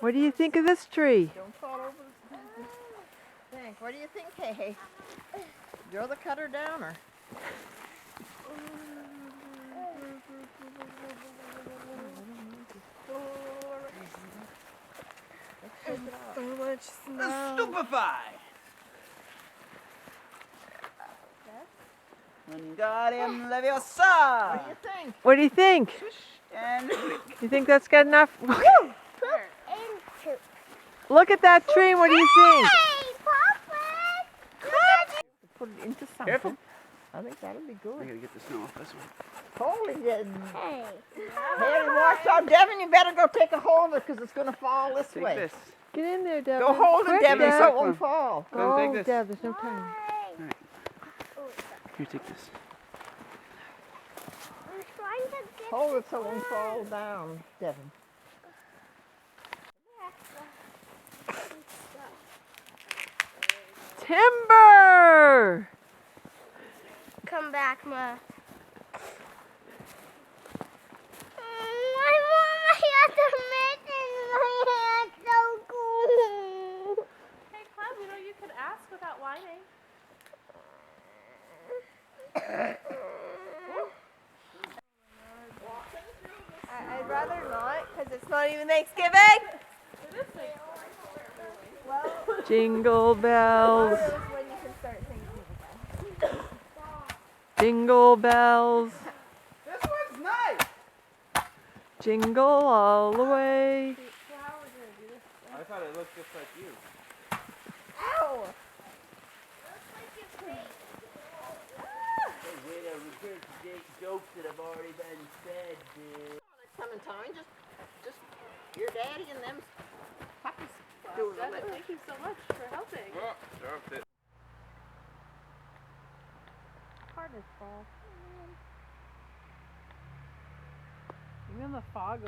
What do you think of this tree? Don't fall over the thing. What do you think, Hey? You're the cutter downer. So much snow. Stupefy! Wingardium What Leviosa! do you think? What do you think? And You think that's good enough? Look at that tree. What do you think? Put it into something. Careful. I think that'll be I good. gotta get the snow off this one. Holy good. Hey, watch out, Devin. You better go take a hold of it because it's going to fall this Take way. this. Get in there, Devin. Go hold it, Quick, Devin, Dev. so it won't fall. Go take Oh, this. Dev, there's no time. Here, take this. I'm trying to get Hold it so it won't fall down, Devin. Timber! Come back, Ma. I want my other mittens. My hand's so cool. Hey, Clem, you know you could ask without whining. I'd rather not, because it's not even Thanksgiving. Jingle bells, This is when you can start thinking again. jingle bells, This one's nice! jingle all the way. I thought it looked just like you. Ow! Hey, way to regurgitate jokes that have already been said, dude. Clementine, just your daddy and them puppies doing the Devin, litter. thank you so much for helping. Hard as fall. Even the fog